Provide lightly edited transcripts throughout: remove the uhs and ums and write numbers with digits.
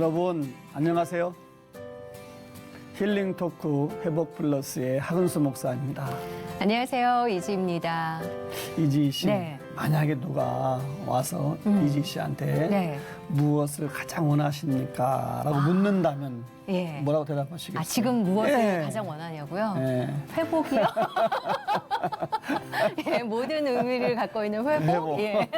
여러분 안녕하세요. 힐링 토크 회복 플러스의 하근수 목사입니다. 안녕하세요. 이지입니다. 이지 씨, 네. 만약에 누가 와서 이지 씨한테 네. 무엇을 가장 원하십니까? 라고 묻는다면 예. 뭐라고 대답하시겠어요? 지금 무엇을 예. 가장 원하냐고요? 예. 회복이요? 예, 모든 의미를 갖고 있는 회복? 회복. 예.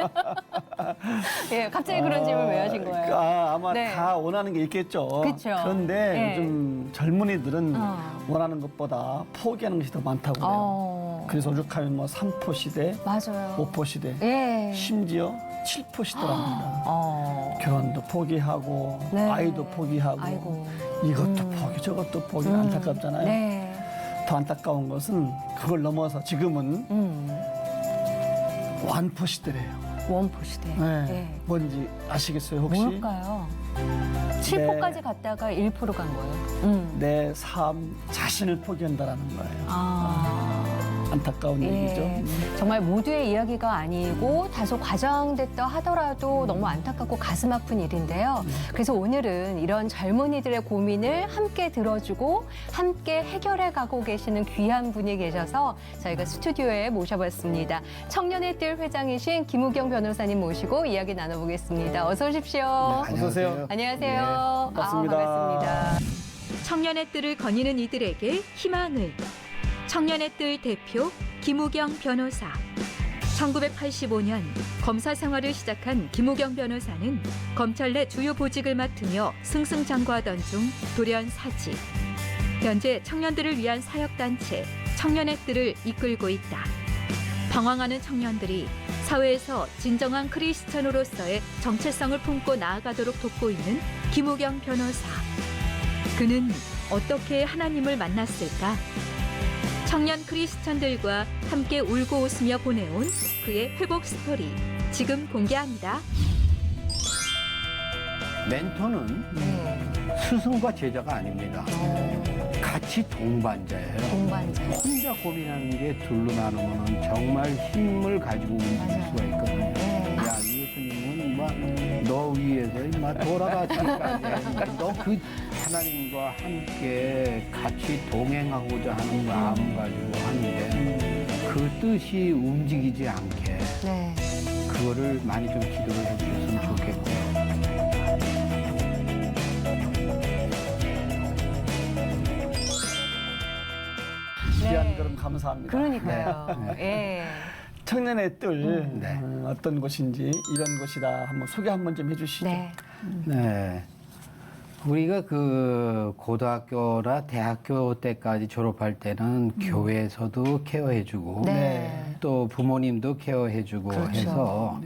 예, 갑자기 그런 질문 왜 하신 거예요? 아마 네. 다 원하는 게 있겠죠. 그쵸. 그런데 예. 요즘 젊은이들은 어. 원하는 것보다 포기하는 것이 더 많다고 해요. 그래서 오죽하면 뭐 3포 시대, 맞아요. 5포 시대, 예. 심지어 7포 시대랍니다. 결혼도 포기하고 네. 아이도 포기하고 아이고. 이것도 포기 저것도 포기 안타깝잖아요. 네. 더 안타까운 것은 그걸 넘어서 지금은 완포 시대래요. 원포 시대. 네. 예. 뭔지 아시겠어요 혹시? 뭘까요? 7포까지 갔다가 1포로 간 거예요. 내 삶 자신을 포기한다라는 거예요. 안타까운 예. 얘기죠. 정말 모두의 이야기가 아니고 다소 과장됐다 하더라도 너무 안타깝고 가슴 아픈 일인데요. 그래서 오늘은 이런 젊은이들의 고민을 함께 들어주고 함께 해결해 가고 계시는 귀한 분이 계셔서 저희가 스튜디오에 모셔봤습니다. 청년의 뜰 회장이신 김우경 변호사님 모시고 이야기 나눠보겠습니다. 어서 오십시오. 어서 오세요. 안녕하세요. 반갑습니다. 반갑습니다. 청년의 뜰을 거니는 이들에게 희망을. 청년의 뜰 대표 김우경 변호사. 1985년 검사 생활을 시작한 김우경 변호사는 검찰 내 주요 보직을 맡으며 승승장구하던 중 돌연 사직. 현재 청년들을 위한 사역단체 청년의 뜰을 이끌고 있다. 방황하는 청년들이 사회에서 진정한 크리스천으로서의 정체성을 품고 나아가도록 돕고 있는 김우경 변호사. 그는 어떻게 하나님을 만났을까? 청년 크리스천들과 함께 울고 웃으며 보내온 그의 회복 스토리 지금 공개합니다. 멘토는 네. 스승과 제자가 아닙니다. 같이 동반자예요. 동반자. 혼자 고민하는 게 둘로 나누면 정말 힘을 가지고 움직일 맞아요. 수가 있거든요. 네. 야, 이 예수님은 너 위에서 돌아가시까지 너 그 하나님과 함께 같이 동행하고자 하는 마음 가지고 하는데 그 뜻이 움직이지 않게 네. 그거를 많이 좀 기도를 해주셨으면 좋겠고요. 귀한 그럼 감사합니다. 그러니까요. 예. 청년의 뜰 네. 어떤 곳인지 이런 곳이다 한번 소개 한번 좀 해주시죠. 네. 네. 우리가 그 고등학교나 대학교 때까지 졸업할 때는 교회에서도 케어해주고 네. 또 부모님도 케어해주고 그렇죠. 해서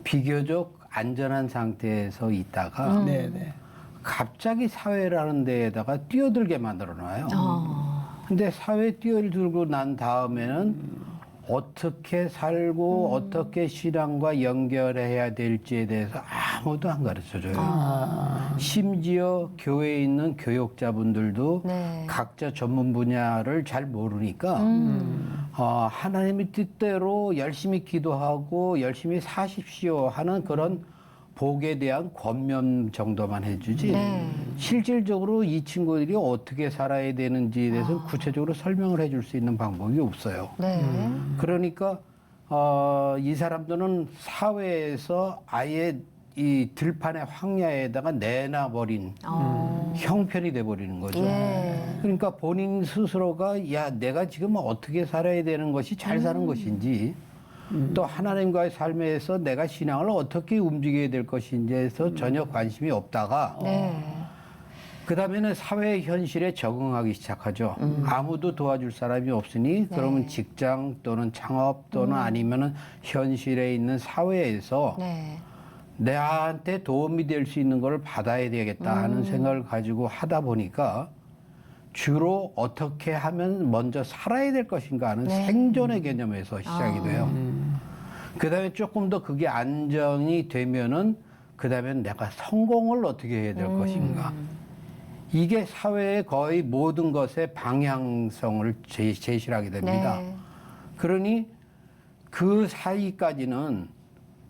비교적 안전한 상태에서 있다가 네네. 갑자기 사회라는 데에다가 뛰어들게 만들어놔요. 근데 사회에 뛰어들고 난 다음에는 어떻게 살고 어떻게 신앙과 연결해야 될지에 대해서 아무도 안 가르쳐줘요. 심지어 교회에 있는 교육자분들도 네. 각자 전문 분야를 잘 모르니까 하나님의 뜻대로 열심히 기도하고 열심히 사십시오 하는 그런 복에 대한 권면 정도만 해주지 네. 실질적으로 이 친구들이 어떻게 살아야 되는지에 대해서 구체적으로 설명을 해줄 수 있는 방법이 없어요. 네. 그러니까 이 사람들은 사회에서 아예 이 들판의 황야에다가 내놔버린 형편이 돼버리는 거죠. 예. 그러니까 본인 스스로가 야 내가 지금 어떻게 살아야 되는 것이 잘 사는 것인지 또 하나님과의 삶에서 내가 신앙을 어떻게 움직여야 될 것인지에서 전혀 관심이 없다가 네. 그 다음에는 사회 현실에 적응하기 시작하죠. 아무도 도와줄 사람이 없으니 그러면 직장 또는 창업 또는 아니면은 현실에 있는 사회에서 네. 나한테 도움이 될 수 있는 걸 받아야 되겠다 하는 생각을 가지고 하다 보니까 주로 어떻게 하면 먼저 살아야 될 것인가 하는 네. 생존의 개념에서 시작이 돼요. 그 다음에 조금 더 그게 안정이 되면은 그 다음에 내가 성공을 어떻게 해야 될 것인가. 이게 사회의 거의 모든 것의 방향성을 제시를 하게 됩니다. 네. 그러니 그 사이까지는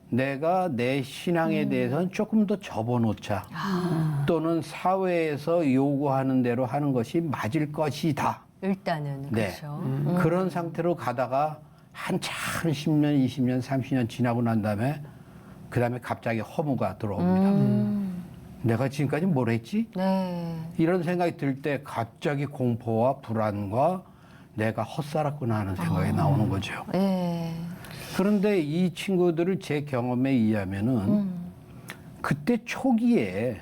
내가 내 신앙에 대해서는 조금 더 접어놓자. 또는 사회에서 요구하는 대로 하는 것이 맞을 것이다. 일단은 네. 그렇죠. 그런 상태로 가다가 한참 10년, 20년, 30년 지나고 난 다음에 그 다음에 갑자기 허무가 들어옵니다. 내가 지금까지 뭘 했지? 네. 이런 생각이 들 때 갑자기 공포와 불안과 내가 헛살았구나 하는 생각이 나오는 거죠. 네. 그런데 이 친구들을 제 경험에 의하면은 그때 초기에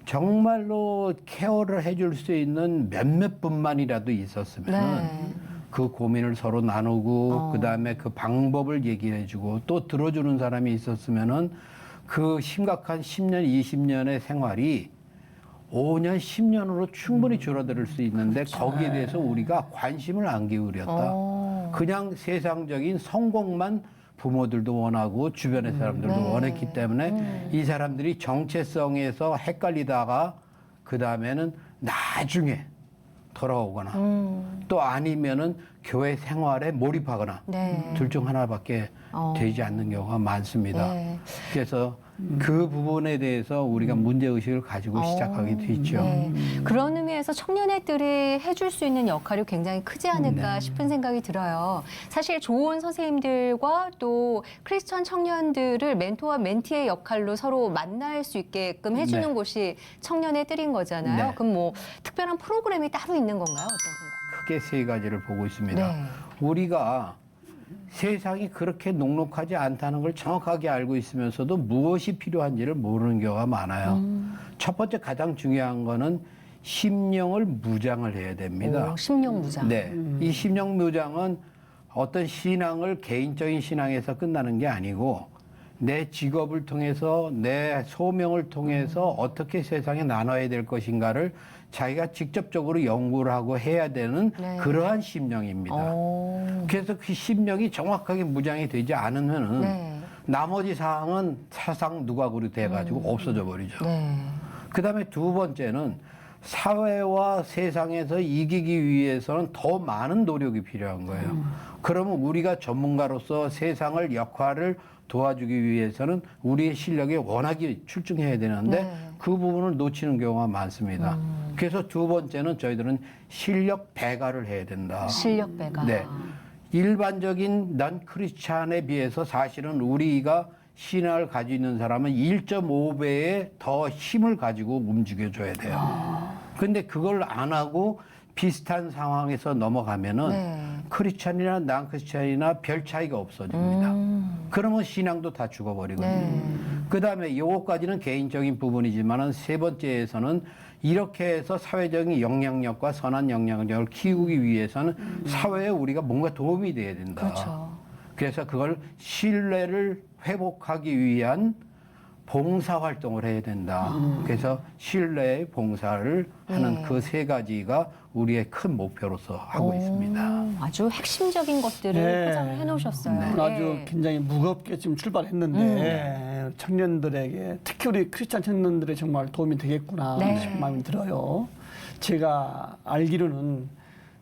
정말로 케어를 해줄 수 있는 몇몇 분만이라도 있었으면은 네. 그 고민을 서로 나누고 그 다음에 그 방법을 얘기해주고 또 들어주는 사람이 있었으면은 그 심각한 10년, 20년의 생활이 5년, 10년으로 충분히 줄어들 수 있는데 거기에 대해서 우리가 관심을 안 기울였다. 그냥 세상적인 성공만 부모들도 원하고 주변의 사람들도 네. 원했기 때문에 이 사람들이 정체성에서 헷갈리다가 그 다음에는 나중에 돌아오거나 또 아니면은 교회 생활에 몰입하거나 네. 둘 중 하나밖에 되지 않는 경우가 많습니다. 네. 그래서 그 부분에 대해서 우리가 문제의식을 가지고 시작하게 됐죠. 네. 그런 의미에서 청년회들이 해줄 수 있는 역할이 굉장히 크지 않을까 싶은 생각이 들어요. 사실 좋은 선생님들과 또 크리스천 청년들을 멘토와 멘티의 역할로 서로 만날 수 있게끔 해주는 네. 곳이 청년회들인 거잖아요. 네. 그럼 뭐 특별한 프로그램이 따로 있는 건가요? 어떤 크게 세 가지를 보고 있습니다. 네. 우리가 세상이 그렇게 녹록하지 않다는 걸 정확하게 알고 있으면서도 무엇이 필요한지를 모르는 경우가 많아요. 첫 번째 가장 중요한 거는 심령을 무장을 해야 됩니다. 심령 무장. 네. 이 심령 무장은 어떤 신앙을 개인적인 신앙에서 끝나는 게 아니고 내 직업을 통해서 내 소명을 통해서 어떻게 세상에 나눠야 될 것인가를 자기가 직접적으로 연구를 하고 해야 되는 네. 그러한 심령입니다. 그래서 그 심령이 정확하게 무장이 되지 않으면은 네. 나머지 사항은 사상 누각으로 돼가지고 없어져 버리죠. 네. 그 다음에 두 번째는 사회와 세상에서 이기기 위해서는 더 많은 노력이 필요한 거예요. 그러면 우리가 전문가로서 세상을 역할을 도와주기 위해서는 우리의 실력이 워낙에 출중해야 되는데 네. 그 부분을 놓치는 경우가 많습니다. 그래서 두 번째는 저희들은 실력 배가를 해야 된다. 실력 배가. 네. 일반적인 난 크리스찬에 비해서 사실은 우리가 신앙을 가지고 있는 사람은 1.5배의 더 힘을 가지고 움직여줘야 돼요. 근데 그걸 안 하고 비슷한 상황에서 넘어가면은 네. 크리스찬이나 난 크리스찬이나 별 차이가 없어집니다. 그러면 신앙도 다 죽어버리거든요. 네. 그 다음에 요거까지는 개인적인 부분이지만은 세 번째에서는 이렇게 해서 사회적인 영향력과 선한 영향력을 키우기 위해서는 사회에 우리가 뭔가 도움이 돼야 된다. 그렇죠. 그래서 그걸 신뢰를 회복하기 위한 봉사 활동을 해야 된다. 그래서 신뢰의 봉사를 하는 네. 그 세 가지가 우리의 큰 목표로서 하고 있습니다. 아주 핵심적인 것들을 네. 포장을 해놓으셨어요. 오늘 아주 굉장히 무겁게 지금 출발했는데 청년들에게 특히 우리 크리스찬 청년들의 정말 도움이 되겠구나 네. 싶은 마음이 들어요. 제가 알기로는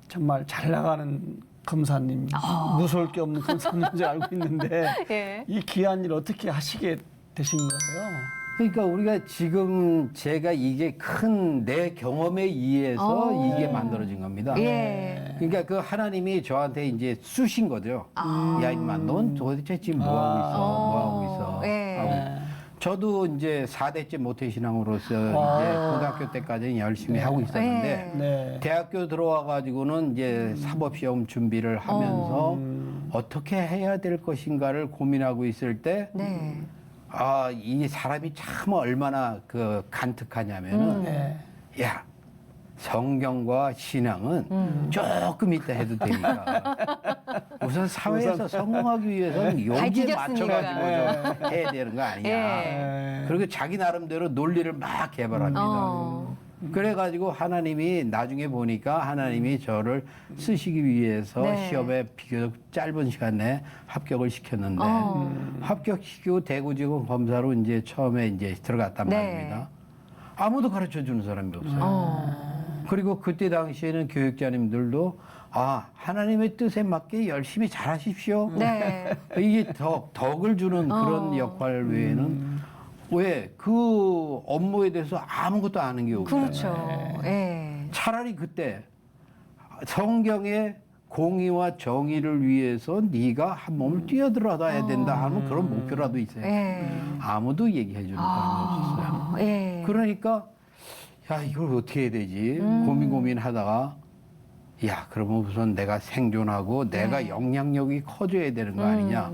정말 잘 나가는 검사님, 무서울 게 없는 검사님 제가 알고 있는데 예. 이 귀한 일 어떻게 하시게 되신 거예요? 그러니까 우리가 지금 제가 이게 큰 내 경험에 의해서 이게 만들어진 겁니다. 예. 그러니까 그 하나님이 저한테 이제 쑤신 거죠. 야, 임마, 넌 도대체 지금 뭐 하고 있어? 뭐 하고 있어? 예. 하고. 저도 이제 4대째 모태신앙으로서 이제 고등학교 때까지는 열심히 하고 있었는데 네. 대학교 들어와가지고는 이제 사법시험 준비를 하면서 어떻게 해야 될 것인가를 고민하고 있을 때 네. 아, 이 사람이 참 얼마나 그 간특하냐면은, 네. 야, 성경과 신앙은 조금 이따 해도 되니까. 우선 사회에서 성공하기 위해서는 여기에 뒤졌으니까. 맞춰가지고 좀 해야 되는 거 아니냐. 예. 그리고 자기 나름대로 논리를 막 개발합니다. 그래가지고 하나님이 나중에 보니까 하나님이 저를 쓰시기 위해서 네. 시험에 비교적 짧은 시간 내에 합격을 시켰는데 합격시키고 대구지검 검사로 이제 처음에 이제 들어갔단 네. 말입니다. 아무도 가르쳐 주는 사람이 없어요. 그리고 그때 당시에는 교육자님들도 하나님의 뜻에 맞게 열심히 잘하십시오. 네. 이게 덕을 주는 그런 역할 외에는 왜 그 업무에 대해서 아무것도 아는 게 없어요. 그렇죠. 예. 차라리 그때 성경의 공의와 정의를 위해서 네가 한 몸을 뛰어들어야 된다 하는 그런 목표라도 있어요. 예. 아무도 얘기해 주는 사람이 없었어요. 예. 그러니까 야 이걸 어떻게 해야 되지 고민하다가 야 그러면 우선 내가 생존하고 내가 영향력이 커져야 되는 거 아니냐.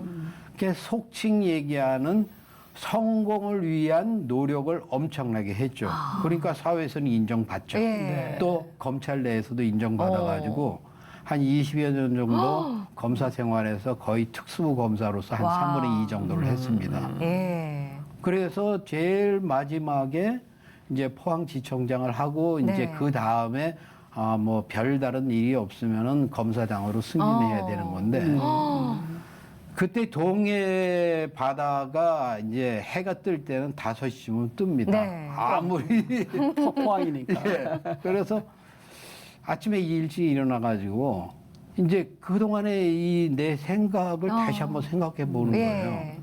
그게 속칭 얘기하는 성공을 위한 노력을 엄청나게 했죠. 그러니까 사회에서는 인정받죠. 예. 또 검찰 내에서도 인정받아가지고 한 20여 년 정도 검사 생활에서 거의 특수부 검사로서 한 와. 3분의 2 정도를 했습니다. 예. 그래서 제일 마지막에 이제 포항지청장을 하고 이제 네. 그 다음에 뭐 별다른 일이 없으면은 검사장으로 승진해야 되는 건데 그때 동해 바다가 이제 해가 뜰 때는 5시쯤은 뜹니다. 네. 아무리 포항이니까. 예. 그래서 아침에 일찍 일어나가지고 이제 그동안에 이 내 생각을 다시 한번 생각해 보는 거예요. 예.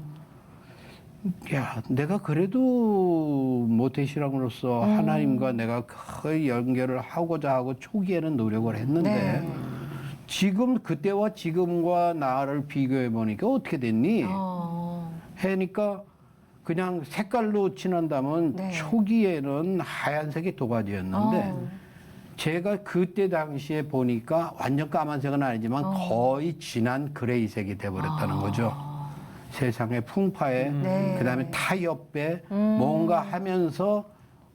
야, 내가 그래도 모태신앙으로서 하나님과 내가 거의 연결을 하고자 하고 초기에는 노력을 했는데 네. 지금 그때와 지금과 나를 비교해 보니까 어떻게 됐니? 해니까 그냥 색깔로 칠한다면 네. 초기에는 하얀색이 도가지였는데 제가 그때 당시에 보니까 완전 까만색은 아니지만 거의 진한 그레이색이 돼버렸다는 거죠. 세상의 풍파에 네. 그다음에 타협에 뭔가 하면서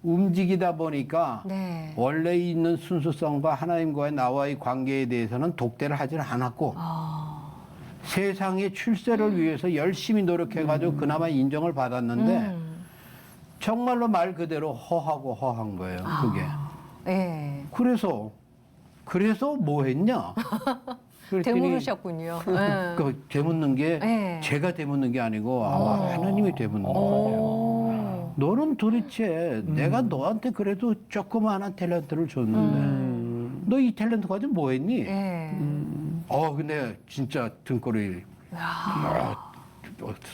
움직이다 보니까 네. 원래 있는 순수성과 하나님과의 나와의 관계에 대해서는 독대를 하지는 않았고 세상의 출세를 위해서 열심히 노력해가지고 그나마 인정을 받았는데 정말로 말 그대로 허하고 허한 거예요. 그게. 예. 그래서 뭐 했냐? 그랬더니 되물으셨군요. 예. 그 되묻는 게 네. 제가 되묻는 게 아니고 아마 하나님이 되묻는 거예요. 너는 도대체 내가 너한테 그래도 조그마한 탤런트를 줬는데 너 이 탤런트 가지고 뭐 했니? 예. 근데 진짜 등골이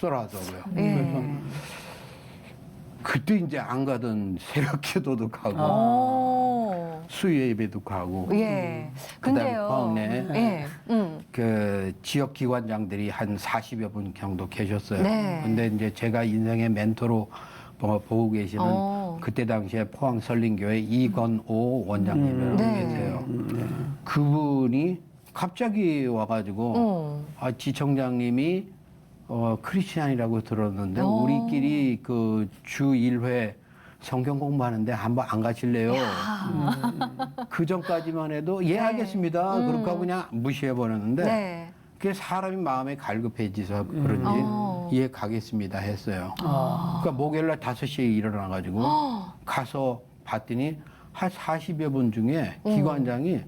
썰어하더라고요. 예. 그래서 그때 이제 안 가던 새벽 기도도 가고 수요 예배도 가고 예. 그다음에 근데요. 포항내 예. 그 지역 기관장들이 한 40여 분 정도 계셨어요. 네. 근데 이제 제가 인생의 멘토로 보고 계시는 그때 당시에 포항 설린교회 이건오 원장님이라고 네. 계세요. 그분이 갑자기 와가지고 지청장님이 크리스찬이라고 들었는데 우리끼리 그 주 1회 성경 공부하는데 한번 안 가실래요? 그 전까지만 해도 예 알겠습니다. 그렇게 하고 그냥 무시해 버렸는데 네. 그게 사람이 마음에 갈급해지서 그런지 예 가겠습니다 했어요. 그러니까 목요일날 5시에 일어나가지고 가서 봤더니 한 40여 분 중에 기관장이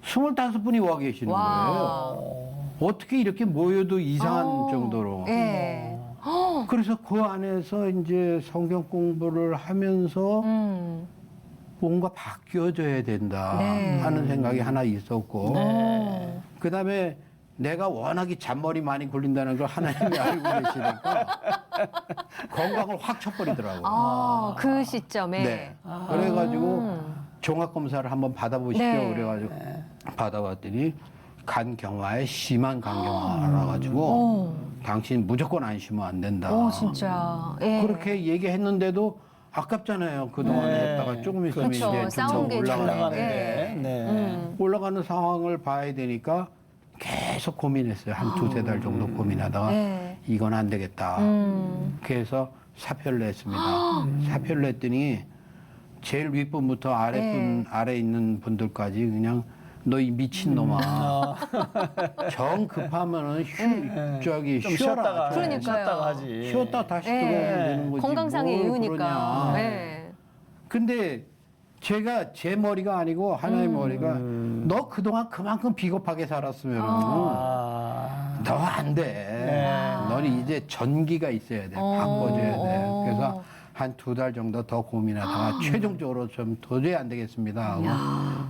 25분이 와 계시는 거예요. 어떻게 이렇게 모여도 이상한 정도로. 예. 그래서 그 안에서 이제 성경 공부를 하면서 뭔가 바뀌어져야 된다 네. 하는 생각이 하나 있었고 그 다음에 내가 워낙에 잔머리 많이 굴린다는 걸 하나님이 알고 계시니까 건강을 확 쳐버리더라고요. 그 시점에. 네. 그래가지고 종합검사를 한번 받아보시죠. 네. 그래가지고 받아봤더니 간경화에 심한 간경화라 가지고 당신 무조건 안 쉬면 안 된다. 진짜. 예. 그렇게 얘기했는데도 아깝잖아요. 그동안 네. 했다가 조금 있으면 그렇죠. 이제 싸운 게 잘 올라가는 나가는데. 네. 올라가는 상황을 봐야 되니까 계속 고민했어요. 한 두세 달 정도 고민하다가 네. 이건 안 되겠다. 그래서 사표를 냈습니다. 사표를 냈더니 제일 윗분부터 아랫분, 아래 있는 분들까지 그냥 너 이 미친놈아. 정 급하면은 저기 좀 쉬어라. 쉬었다가 그러니까요. 쉬었다가 하지. 쉬었다 다시 들어오면 되는 거지. 건강상의 뭘 이유니까. 그러냐. 네. 근데 제가 제 머리가 아니고 하나의 머리가 너 그동안 그만큼 비겁하게 살았으면 너 안 돼. 너는 이제 전기가 있어야 돼. 바꿔줘야 돼. 그래서 한 2달 정도 더 고민하다가 최종적으로 좀 도저히 안 되겠습니다 하고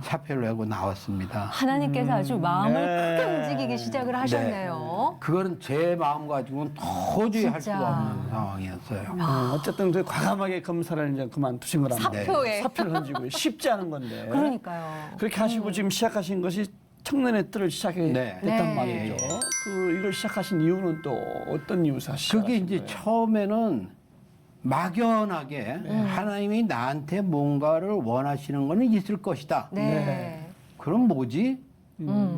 사표를 내고 나왔습니다. 하나님께서 아주 마음을 네. 크게 움직이기 시작을 하셨네요. 그거는 제 마음 가지고는 도저히 할 진짜. 수가 없는 상황이었어요. 어쨌든 그 과감하게 검사를 이제 그만두신 거랍니다. 사표에. 사표를 던지고 쉽지 않은 건데. 그러니까요. 그렇게 하시고 지금 시작하신 것이 청년의 뜰을 시작했단 네. 말이죠. 예. 이걸 시작하신 이유는 또 어떤 이유에서 시작하신 그게 이제 거예요? 처음에는 막연하게 하나님이 나한테 뭔가를 원하시는 거는 있을 것이다. 네. 그럼 뭐지?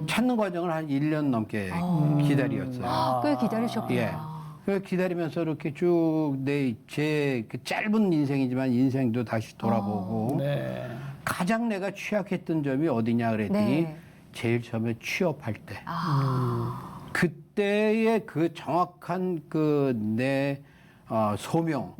찾는 과정을 한 1년 넘게 기다렸어요. 꽤 기다리셨구나. 예. 그 기다리면서 이렇게 쭉 제 그 짧은 인생이지만 인생도 다시 돌아보고 네. 가장 내가 취약했던 점이 어디냐 그랬더니 네. 제일 처음에 취업할 때 아, 그때의 그 정확한 그 내 소명,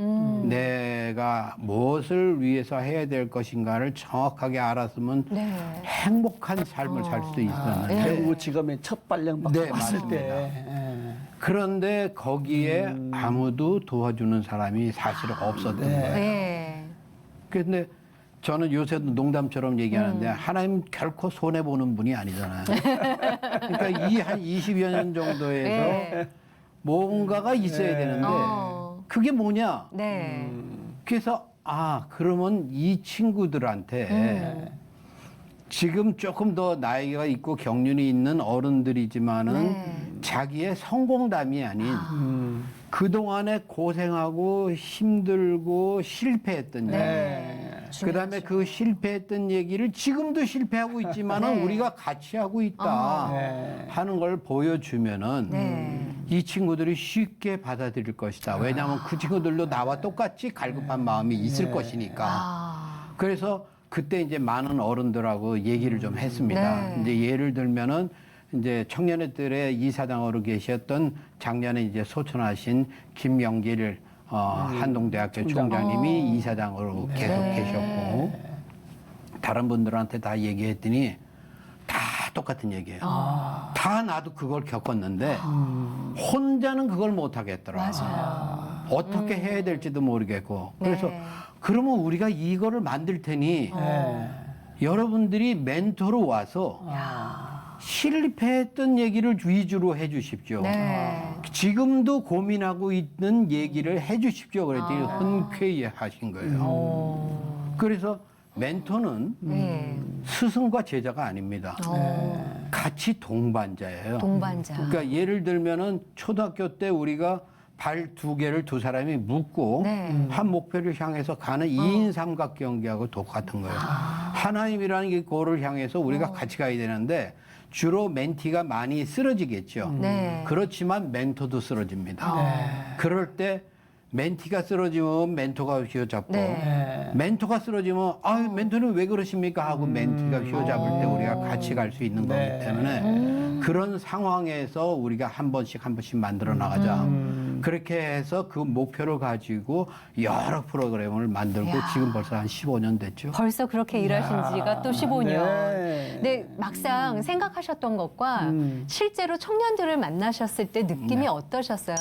내가 무엇을 위해서 해야 될 것인가를 정확하게 알았으면 네. 행복한 삶을 살 수 있었는데 대구 지검의 첫 발령받고 네, 왔을 맞습니다. 때 그런데 거기에 아무도 도와주는 사람이 사실 없었던 거예요. 네. 그런데 저는 요새도 농담처럼 얘기하는데 하나님 결코 손해보는 분이 아니잖아요. 그러니까 이 한 20여 년 정도에서 네. 뭔가가 있어야 되는데 그게 뭐냐? 네. 그래서 그러면 이 친구들한테 지금 조금 더 나이가 있고 경륜이 있는 어른들이지만은 네. 자기의 성공담이 아닌 그동안에 고생하고 힘들고 실패했던 얘기. 네. 그다음에 그 실패했던 얘기를 지금도 실패하고 있지만은 네. 우리가 같이 하고 있다 네. 하는 걸 보여주면은 네. 이 친구들이 쉽게 받아들일 것이다. 왜냐하면 그 친구들도 나와 똑같이 갈급한 마음이 있을 것이니까. 아, 그래서 그때 이제 많은 어른들하고 얘기를 좀 했습니다. 네. 이제 예를 들면은 이제 청년회들의 이사장으로 계셨던 작년에 이제 소천하신 김영길 한동대학교 총장님이 이사장으로 계속 네. 계셨고 다른 분들한테 다 얘기했더니 다 똑같은 얘기예요. 다 나도 그걸 겪었는데 혼자는 그걸 못 하겠더라. 맞아요. 어떻게 해야 될지도 모르겠고. 그래서 네. 그러면 우리가 이거를 만들 테니 여러분들이 멘토로 와서 실패했던 얘기를 위주로 해 주십시오. 네. 지금도 고민하고 있는 얘기를 해 주십시오. 그랬더니 흔쾌히 하신 거예요. 그래서 멘토는 네. 스승과 제자가 아닙니다. 같이 동반자예요. 동반자. 그러니까 예를 들면은 초등학교 때 우리가 발 2개를 두 사람이 묶고 네. 한 목표를 향해서 가는 2인 삼각 경기하고 똑같은 거예요. 하나님이라는 게 그거를 향해서 우리가 같이 가야 되는데 주로 멘티가 많이 쓰러지겠죠. 네. 그렇지만 멘토도 쓰러집니다. 그럴 때 멘티가 쓰러지면 멘토가 휘어잡고 네. 멘토가 쓰러지면 멘토는 왜 그러십니까 하고 멘티가 휘어잡을 때 우리가 같이 갈 수 있는 네. 거기 때문에 그런 상황에서 우리가 한 번씩 만들어 나가자. 그렇게 해서 그 목표를 가지고 여러 프로그램을 만들고 지금 벌써 한 15년 됐죠. 벌써 그렇게 일하신 지가 또 15년. 네. 네, 막상 생각하셨던 것과 실제로 청년들을 만나셨을 때 느낌이 어떠셨어요?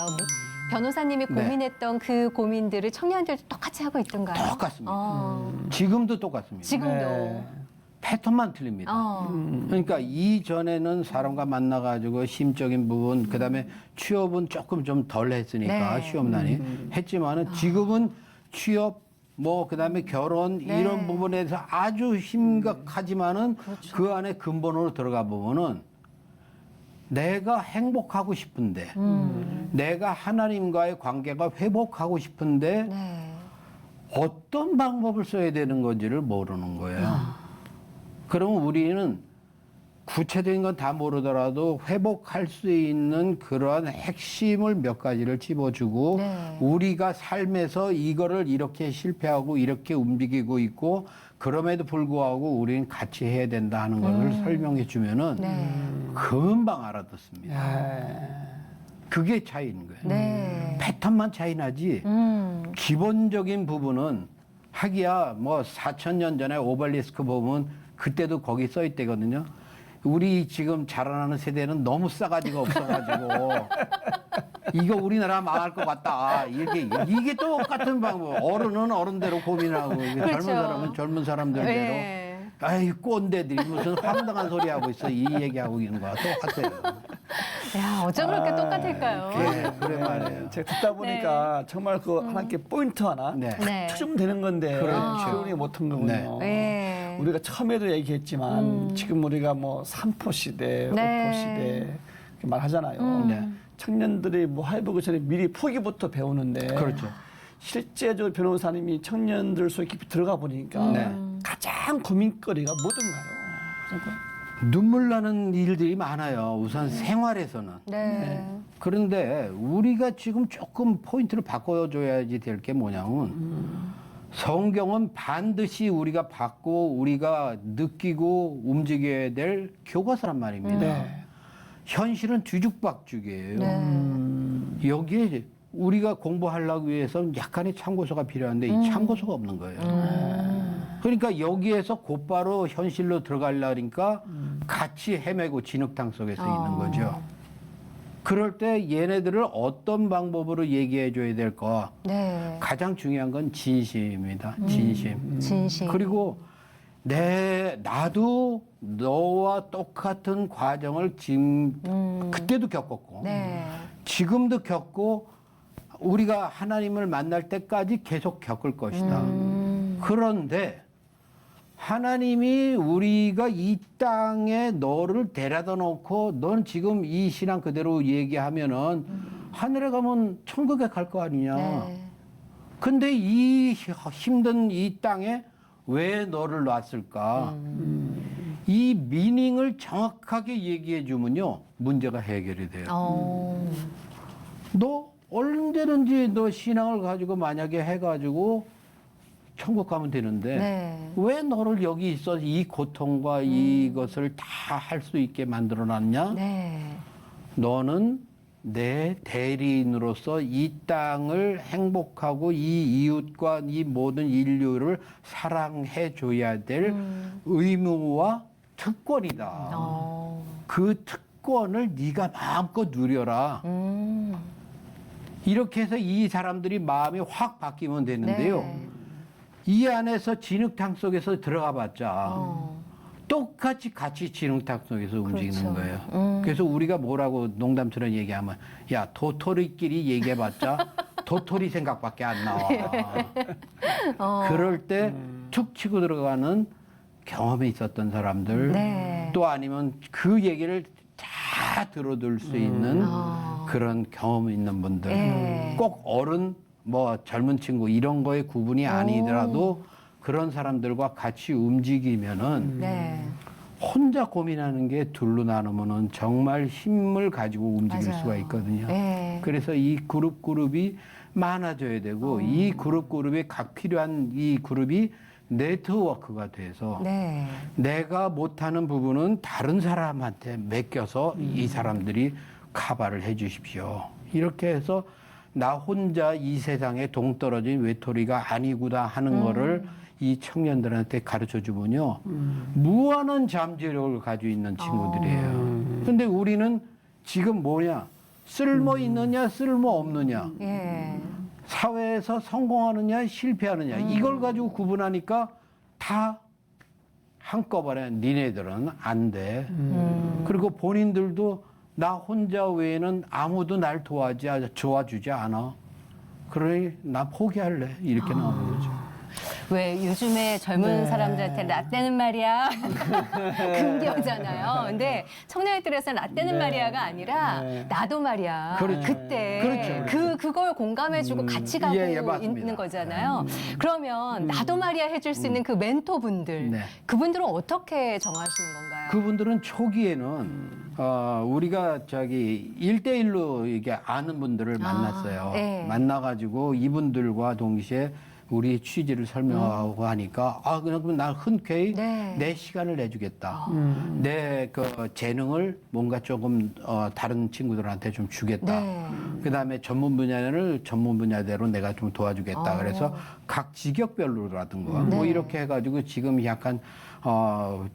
변호사님이 네. 고민했던 그 고민들을 청년들도 똑같이 하고 있던가요? 똑같습니다. 지금도 똑같습니다. 지금도. 네. 패턴만 틀립니다. 그러니까 이전에는 사람과 만나가지고 심적인 부분, 그 다음에 취업은 조금 좀 덜 했으니까 네. 시험난이 했지만은 지금은 취업, 그 다음에 결혼 네. 이런 부분에 대해서 아주 심각하지만은 그 안에 근본으로 들어가 보면은 내가 행복하고 싶은데 내가 하나님과의 관계가 회복하고 싶은데 네. 어떤 방법을 써야 되는 건지를 모르는 거예요. 그러면 우리는 구체적인 건 다 모르더라도 회복할 수 있는 그러한 핵심을 몇 가지를 집어주고 네. 우리가 삶에서 이거를 이렇게 실패하고 이렇게 움직이고 있고 그럼에도 불구하고 우리는 같이 해야 된다 하는 것을 설명해 주면은 네. 금방 알아듣습니다. 그게 차이인 거예요. 네. 패턴만 차이 나지 기본적인 부분은 하기야 4,000년 전에 오벨리스크 보면 그때도 거기 써 있대거든요. 우리 지금 자라나는 세대는 너무 싸가지가 없어가지고 이거 우리나라 망할 것 같다. 이게 똑같은 방법. 어른은 어른대로 고민하고 그렇죠. 젊은 사람은 젊은 사람들대로. 네. 아이 꼰대들이 무슨 황당한 소리 하고 있어. 이 얘기하고 있는 거야. 똑같아요. 야, 어쩜 그렇게 똑같을까요? 그래 말이에요. 제가 듣다 보니까 정말 그 하나께 포인트 하나 네. 네. 쳐주면 되는 건데 그렇죠. 표현이 못한 거군요. 네. 우리가 처음에도 얘기했지만 지금 우리가 뭐 3포 시대, 네. 5포 시대 이렇게 말하잖아요. 네. 청년들이 뭐 해보기 전에 미리 포기부터 배우는데 그렇죠. 실제적으로 변호사님이 청년들 속에 깊이 들어가 보니까 네. 가장 고민거리가 뭐든가요? 눈물 나는 일들이 많아요. 우선 생활에서는. 네. 그런데 우리가 지금 조금 포인트를 바꿔줘야지 될 게 뭐냐면 성경은 반드시 우리가 받고 우리가 느끼고 움직여야 될 교과서란 말입니다. 네. 현실은 뒤죽박죽이에요. 네. 여기에 우리가 공부하려고 위해서는 약간의 참고서가 필요한데 이 참고서가 없는 거예요. 그러니까 여기에서 곧바로 현실로 들어가려니까 같이 헤매고 진흙탕 속에서 있는 거죠. 그럴 때 얘네들을 어떤 방법으로 얘기해 줘야 될까? 네. 가장 중요한 건 진심입니다. 진심. 진심. 그리고 나도 너와 똑같은 과정을 지금 그때도 겪었고 네. 지금도 겪고 우리가 하나님을 만날 때까지 계속 겪을 것이다. 그런데 하나님이 우리가 이 땅에 너를 데려다 놓고 넌 지금 이 신앙 그대로 얘기하면은 하늘에 가면 천국에 갈 거 아니냐. 네. 근데 이 힘든 이 땅에 왜 너를 놨을까? 이 미닝을 정확하게 얘기해 주면요. 문제가 해결이 돼요. 너 언제든지 너 신앙을 가지고 만약에 해가지고 천국 가면 되는데 네. 왜 너를 여기 있어 이 고통과 이것을 다 할 수 있게 만들어 놨냐? 네. 너는 내 대리인으로서 이 땅을 행복하고 이 이웃과 이 모든 인류를 사랑해 줘야 될 의무와 특권이다. 그 특권을 네가 마음껏 누려라. 이렇게 해서 이 사람들이 마음이 확 바뀌면 되는데요. 네. 이 안에서 진흙탕 속에서 들어가 봤자 똑같이 같이 진흙탕 속에서 움직이는 그렇죠. 거예요. 그래서 우리가 뭐라고 농담처럼 얘기하면 야 도토리끼리 얘기해봤자 도토리 생각밖에 안 나와. 그럴 때 툭 치고 들어가는 경험이 있었던 사람들 네. 또 아니면 그 얘기를 다 들어둘 수 있는 그런 경험이 있는 분들 네. 꼭 어른 뭐 젊은 친구 이런 거에 구분이 아니더라도 그런 사람들과 같이 움직이면은 네. 혼자 고민하는 게 둘로 나누면은 정말 힘을 가지고 움직일 맞아요. 수가 있거든요. 네. 그래서 이 그룹이 많아져야 되고 이 그룹에 각 필요한 이 그룹이 네트워크가 돼서 네. 내가 못하는 부분은 다른 사람한테 맡겨서 이 사람들이 커버를 해 주십시오. 이렇게 해서 나 혼자 이 세상에 동떨어진 외톨이가 아니구나 하는 거를 이 청년들한테 가르쳐 주면요. 무한한 잠재력을 가지고 있는 친구들이에요. 근데 우리는 지금 뭐냐? 쓸모 있느냐, 쓸모 없느냐. 예. 사회에서 성공하느냐, 실패하느냐. 이걸 가지고 구분하니까 다 한꺼번에 니네들은 안 돼. 그리고 본인들도 나 혼자 외에는 아무도 날 도와주지 않아. 그러니 나 포기할래. 이렇게 나오는 거죠. 왜 요즘에 젊은 네. 사람들한테 라떼는 말이야 금기어잖아요. 근데 청년들에서는 라떼는 네. 말이야가 아니라 네. 나도 말이야. 그렇죠. 그때 그렇죠. 그걸 공감해주고 같이 가고 예, 맞습니다. 있는 거잖아요. 그러면 나도 말이야 해줄 수 있는 그 멘토분들 네. 그분들은 어떻게 정하시는 건가요? 그분들은 초기에는 우리가 저기 1대1로 이게 아는 분들을 만났어요. 네. 만나가지고 이분들과 동시에 우리 취지를 설명하고 하니까 그럼 난 흔쾌히 네. 내 시간을 내주겠다. 내 그 재능을 뭔가 조금 다른 친구들한테 좀 주겠다. 네. 그다음에 전문 분야를 전문 분야대로 내가 좀 도와주겠다. 그래서 각 직역별로라든가 뭐 네. 이렇게 해가지고 지금 약간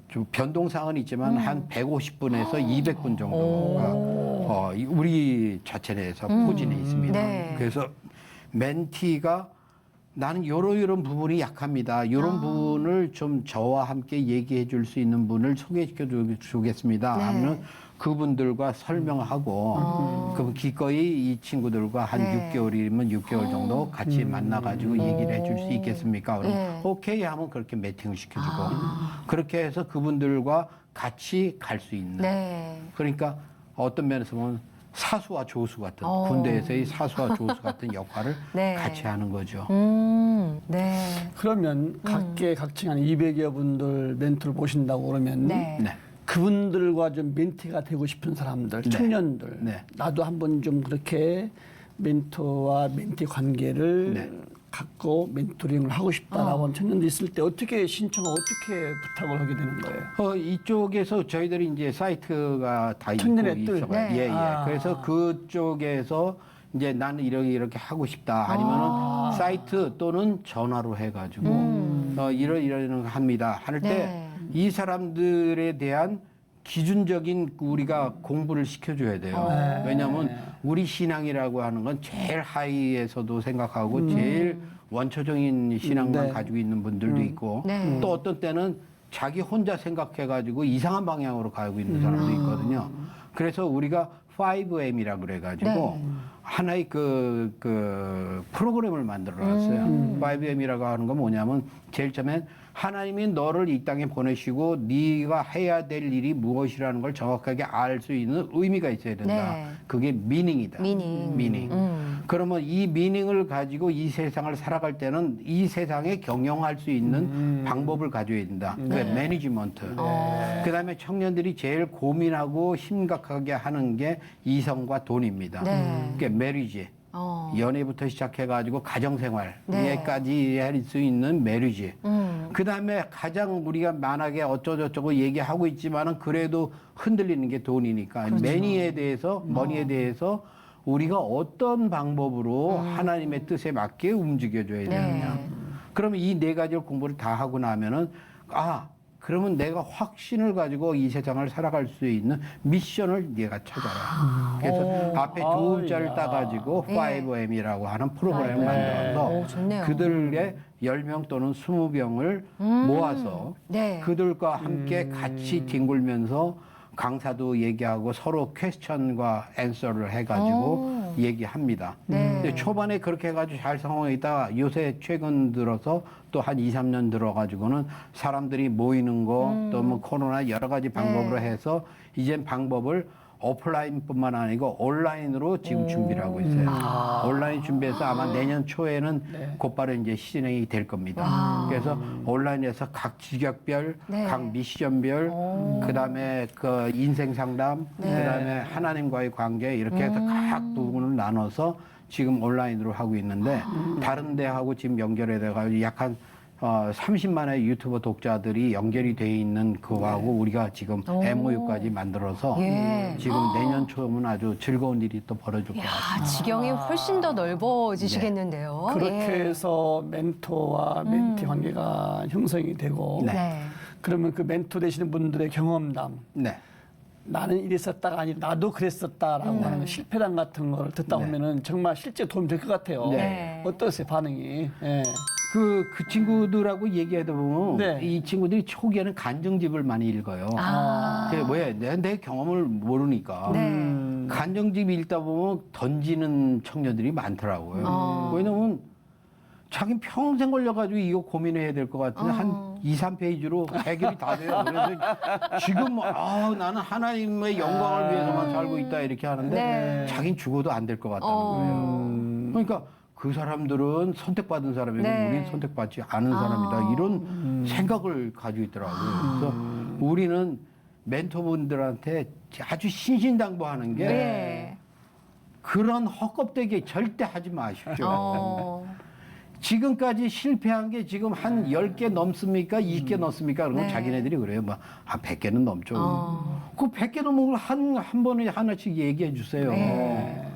좀 변동사항은 있지만 한 150분에서 200분 정도가 우리 자체 내에서 포진해 있습니다. 네. 그래서 멘티가 나는 이런 부분이 약합니다. 이런 부분을 좀 저와 함께 얘기해 줄 수 있는 분을 소개시켜 주겠습니다. 네. 하면 그분들과 설명하고 그럼 기꺼이 이 친구들과 한 네. 6개월이면 6개월 정도 같이 만나가지고 얘기를 해줄 수 있겠습니까? 그럼 네. 오케이 하면 그렇게 매칭을 시켜주고 그렇게 해서 그분들과 같이 갈 수 있는 네. 그러니까 어떤 면에서 보면 사수와 조수 같은 군대에서의 사수와 조수 같은 역할을 네. 같이 하는 거죠. 네. 그러면 각계 한 200여 분들 멘토를 보신다고 그러면 네. 네. 그분들과 좀 멘티가 되고 싶은 사람들, 청년들, 네. 나도 한번 좀 그렇게 멘토와 멘티 관계를 네. 갖고 멘토링을 하고 싶다라고 하는 청년들 있을 때 어떻게 신청하고 어떻게 부탁을 하게 되는 거예요? 이쪽에서 저희들이 이제 사이트가 다 있고 청년의 뜰. 있어요. 네. 예, 예. 아. 그래서 그쪽에서 이제 나는 이렇게 하고 싶다. 아니면은 사이트 또는 전화로 해가지고 이런 합니다. 할 때 이 사람들에 대한 기준적인 우리가 공부를 시켜줘야 돼요. 왜냐하면 우리 신앙이라고 하는 건 제일 하이에서도 생각하고 제일 원초적인 신앙만 네. 가지고 있는 분들도 있고 네. 또 어떤 때는 자기 혼자 생각해가지고 이상한 방향으로 가고 있는 사람도 있거든요. 그래서 우리가 5M이라고 그래가지고 하나의 그 프로그램을 만들어 놨어요. 5M이라고 하는 건 뭐냐면 제일 처음엔 하나님이 너를 이 땅에 보내시고 네가 해야 될 일이 무엇이라는 걸 정확하게 알 수 있는 의미가 있어야 된다. 네. 그게 미닝이다. 미닝. 그러면 이 미닝을 가지고 이 세상을 살아갈 때는 이 세상에 경영할 수 있는 방법을 가져야 된다. 그게 매니지먼트. 그다음에 청년들이 제일 고민하고 심각하게 하는 게 이성과 돈입니다. 네. 그게 메리지. 연애부터 시작해가지고 가정생활에까지 할 수 있는 메리지. 그 다음에 가장 우리가 만약에 어쩌고저쩌고 얘기하고 있지만은 그래도 흔들리는 게 돈이니까 머니에 대해서 우리가 어떤 방법으로 하나님의 뜻에 맞게 움직여줘야 되느냐. 그러면 이 네 가지를 공부를 다 하고 나면은 그러면 내가 확신을 가지고 이 세상을 살아갈 수 있는 미션을 네가 찾아라. 그래서 앞에 두 글자를 따가지고 5M이라고 하는 프로그램을 만들어서 좋네요. 그들의 10명 또는 20명을 모아서 네. 그들과 함께 같이 뒹굴면서 강사도 얘기하고 서로 퀘스천과 앤서를 해가지고 얘기합니다. 네. 근데 초반에 그렇게 해가지고 잘 성공해 있다가 요새 최근 들어서 또 한 2, 3년 들어가지고는 사람들이 모이는 거 또 뭐 코로나 여러 가지 방법으로 해서 이젠 방법을 오프라인뿐만 아니고 온라인으로 지금 준비를 하고 있어요. 온라인 준비해서 아마 내년 초에는 곧바로 이제 진행이 될 겁니다. 그래서 온라인에서 각 직역별, 각 미션별, 그다음에 그 인생 상담, 그다음에 하나님과의 관계 이렇게 해서 각 부분을 나눠서 지금 온라인으로 하고 있는데 다른 데하고 지금 연결해 돼가지고 약한 30만의 유튜버 독자들이 연결이 돼 있는 그거하고 우리가 지금 MOU까지 만들어서 지금 내년 초면 아주 즐거운 일이 또 벌어질 것 같습니다. 지경이 훨씬 더 넓어지시겠는데요. 그렇게 예. 해서 멘토와 멘티 관계가 형성이 되고 네. 그러면 그 멘토 되시는 분들의 경험담 네. 나는 이랬었다가 아니 나도 그랬었다라고 하는 실패담 같은 걸 듣다 보면은 정말 실제 도움이 될 것 같아요. 네. 어떠세요 반응이? 예. 그 친구들하고 얘기하다 보면 네. 이 친구들이 초기에는 간증집을 많이 읽어요. 그게 뭐야? 내 경험을 모르니까. 네. 간증집 읽다 보면 던지는 청년들이 많더라고요. 왜냐면 자기 평생 걸려가지고 이거 고민해야 될 것 같은데 한 2, 3페이지로 해결이 다 돼요. 그래서 지금 나는 하나님의 영광을 위해서만 살고 있다 이렇게 하는데 네. 자긴 죽어도 안 될 것 같다는 거예요. 그러니까 그 사람들은 선택받은 사람이고 네. 우리는 선택받지 않은 사람이다. 이런 생각을 가지고 있더라고요. 그래서 우리는 멘토분들한테 아주 신신당부하는 게 네. 그런 헛껍데기 절대 하지 마십시오. 지금까지 실패한 게 지금 한 10개 넘습니까? 20개 넘습니까? 그러면 네. 자기네들이 그래요. 100개는 넘죠. 그 100개 넘은 걸 한 번에 하나씩 얘기해 주세요. 네.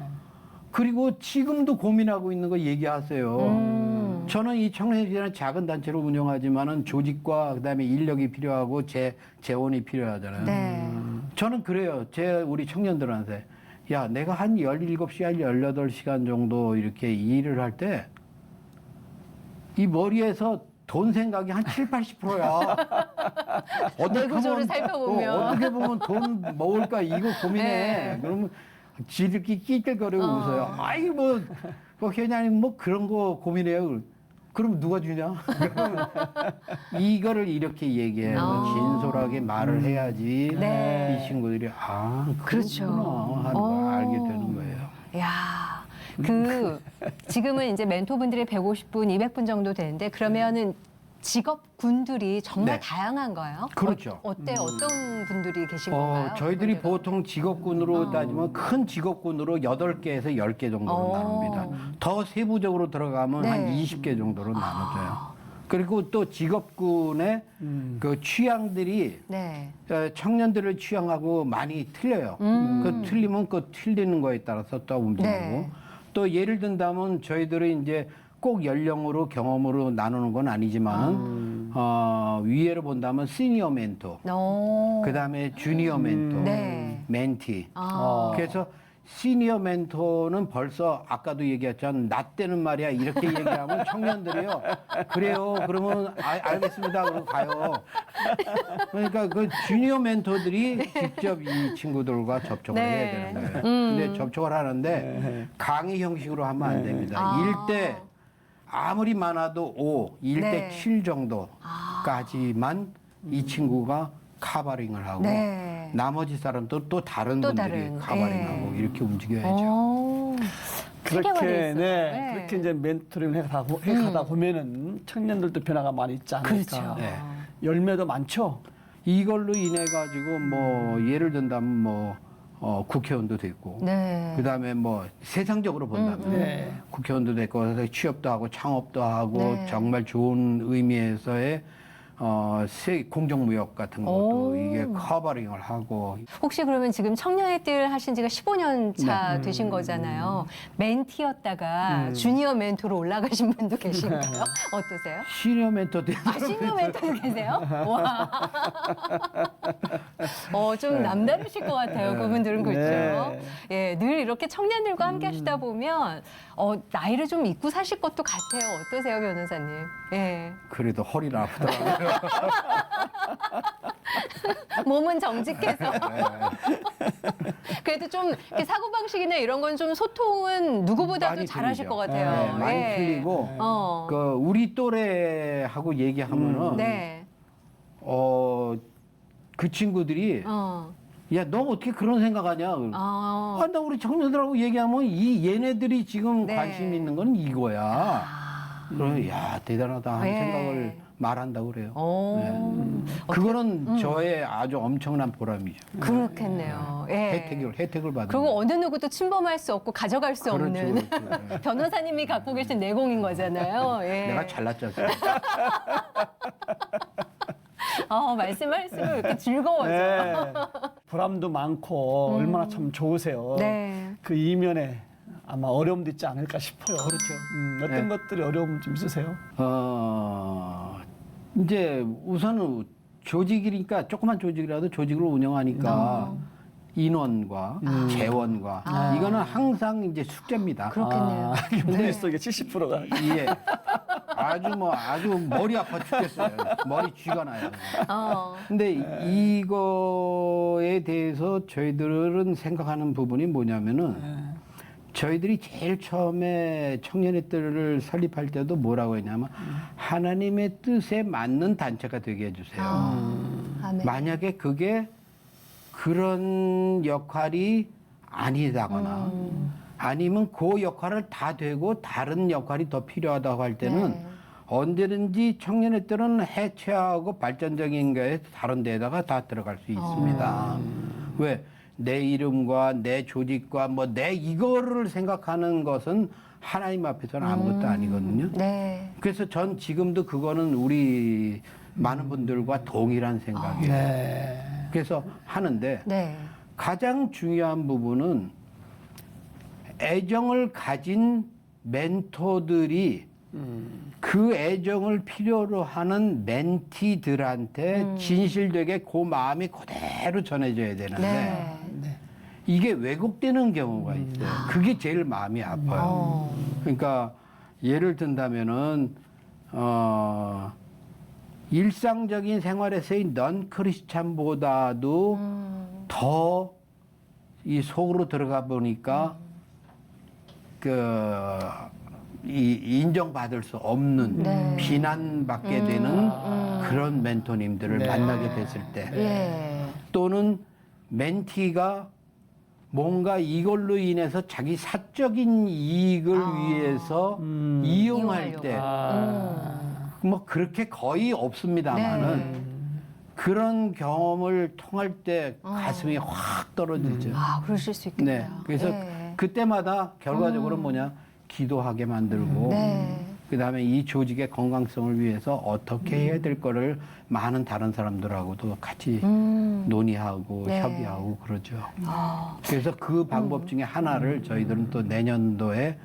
그리고 지금도 고민하고 있는 거 얘기하세요. 저는 이 청년이라는 작은 단체를 운영하지만은 조직과 그다음에 인력이 필요하고 재원이 필요하잖아요. 네. 저는 그래요. 우리 청년들한테 야, 내가 한 17시간, 18시간 정도 이렇게 일을 할 때 이 머리에서 돈 생각이 한 7, 80%야. 내구조를 살펴보면. 어떻게 보면 돈 모을까 이거 고민해. 네. 그러면 지들끼리 낄낄거리고 웃어요. 아이 뭐 회장님 뭐 그런 거 고민해요. 그럼 누가 주냐? 그러면 이거를 이렇게 얘기해서 진솔하게 말을 해야지 네. 이 친구들이 그렇죠. 그렇구나 하는 걸 알게 되는 거예요. 야, 지금은 이제 멘토분들이 150분, 200분 정도 되는데 그러면은 직업군들이 정말 네. 다양한가요? 그렇죠. 어때 어떤 분들이 계신 건가요? 저희들이 그분들은? 보통 직업군으로 따지면 큰 직업군으로 8개에서 10개 정도로 나눕니다. 더 세부적으로 들어가면 네. 한 20개 정도로 나눠져요. 그리고 또 직업군의 그 취향들이 네. 청년들의 취향하고 많이 틀려요. 그 틀리면 그 틀리는 거에 따라서 또 움직이고 네. 또 예를 든다면 저희들이 이제 꼭 연령으로 경험으로 나누는 건 아니지만은 위에로 본다면 시니어 멘토, 그다음에 주니어 멘토, 네. 멘티. 아. 그래서 시니어 멘토는 벌써 아까도 얘기했잖아. 나 때는 말이야. 이렇게 얘기하면 청년들이요. 그래요. 그러면 알겠습니다. 그러고 가요. 그러니까 그 주니어 멘토들이 직접 이 친구들과 접촉을 네. 해야 되는 거예요. 근데 접촉을 하는데 강의 형식으로 하면 안 됩니다. 일 1대 아무리 많아도 5, 1대 네. 7 정도까지만 이 친구가 카바링을 하고 네. 나머지 사람도 또 다른 또 분들이 다른, 카바링하고 예. 이렇게 움직여야죠. 크게 그렇게 벌어있어요. 네, 그렇게 이제 멘토링을 해가다 보면은 청년들도 변화가 많이 있지 않을까. 그렇죠. 네. 열매도 많죠. 이걸로 인해 가지고 뭐 예를 든다면 뭐 국회의원도 됐고 네. 그다음에 뭐 세상적으로 본다면 네. 국회의원도 됐고 그래서 취업도 하고 창업도 하고 네. 정말 좋은 의미에서의 공정무역 같은 것도 오. 이게 커버링을 하고 혹시 그러면 지금 청년의 뜰 하신 지가 15년 차 네. 되신 거잖아요. 멘티였다가 주니어 멘토로 올라가신 분도 계신가요? 어떠세요? 시니어 멘토 된 시니어 멘토도 계세요? 와. 좀 남다르실 것 같아요. 그분들은 그렇죠. 네. 예, 늘 이렇게 청년들과 함께 하시다 보면 나이를 좀 잊고 사실 것도 같아요. 어떠세요, 변호사님? 예. 그래도 허리가 아프더라고요. 몸은 정직해서. 네. 그래도 좀 이렇게 사고방식이나 이런 건 좀 소통은 누구보다도 많이 잘하실 틀리죠. 것 같아요. 네, 많이 예. 틀리고 그 우리 또래하고 얘기하면은 네. 그 친구들이 야, 너 어떻게 그런 생각하냐? 나 우리 청년들하고 얘기하면 얘네들이 지금 네. 관심 있는 건 이거야. 그러면 야, 대단하다 하는 네. 생각을 말한다고 그래요. 네. 그거는 저의 아주 엄청난 보람이죠. 그렇겠네요. 예. 혜택을 받는. 그리고 어느 누구도 침범할 수 없고 가져갈 수 그렇죠, 없는 그렇죠. 네. 변호사님이 갖고 계신 내공인 거잖아요. 예. 내가 잘났지 말씀할수록 이렇게 즐거워져. 네. 보람도 많고 얼마나 참 좋으세요. 네. 그 이면에 아마 어려움도 있지 않을까 싶어요. 그렇죠. 어떤 네. 것들이 어려움 좀 있으세요? 이제 우선은 조직이니까 조그만 조직이라도 조직을 운영하니까 인원과 재원과 이거는 항상 이제 숙제입니다. 그렇겠네요. 머릿속에 70%가. 예. 아주 머리 아파 죽겠어요. 머리 쥐가 나요. 근데 이거에 대해서 저희들은 생각하는 부분이 뭐냐면은 저희들이 제일 처음에 청년의 뜰을 설립할 때도 뭐라고 했냐면 하나님의 뜻에 맞는 단체가 되게 해주세요. 아멘. 만약에 그게 그런 역할이 아니다거나 아니면 그 역할을 다 되고 다른 역할이 더 필요하다고 할 때는 네. 언제든지 청년의 뜰은 해체하고 발전적인 거에 다른 데다가 다 들어갈 수 있습니다. 왜? 내 이름과 내 조직과 뭐 내 이거를 생각하는 것은 하나님 앞에서는 아무것도 아니거든요. 네. 그래서 전 지금도 그거는 우리 많은 분들과 동일한 생각이에요. 네. 그래서 하는데 네. 가장 중요한 부분은 애정을 가진 멘토들이 그 애정을 필요로 하는 멘티들한테 진실되게 그 마음이 그대로 전해져야 되는데 네. 이게 왜곡되는 경우가 있어요. 그게 제일 마음이 아파요. 그러니까 예를 든다면은 일상적인 생활에서의 넌 크리스찬보다도 더 이 속으로 들어가 보니까 이 인정받을 수 없는 네. 비난받게 되는 그런 멘토님들을 네. 만나게 됐을 때 예. 또는 멘티가 뭔가 이걸로 인해서 자기 사적인 이익을 위해서 이용할 때 뭐 그렇게 거의 없습니다만은 네. 그런 경험을 통할 때 가슴이 확 떨어지죠. 아, 그러실 수 있겠네요. 네. 그래서 예. 그때마다 결과적으로 뭐냐 기도하게 만들고 네. 그다음에 이 조직의 건강성을 위해서 어떻게 해야 될 거를 많은 다른 사람들하고도 같이 논의하고 네. 협의하고 그러죠. 아, 그래서 그 방법 중에 하나를 저희들은 또 내년도에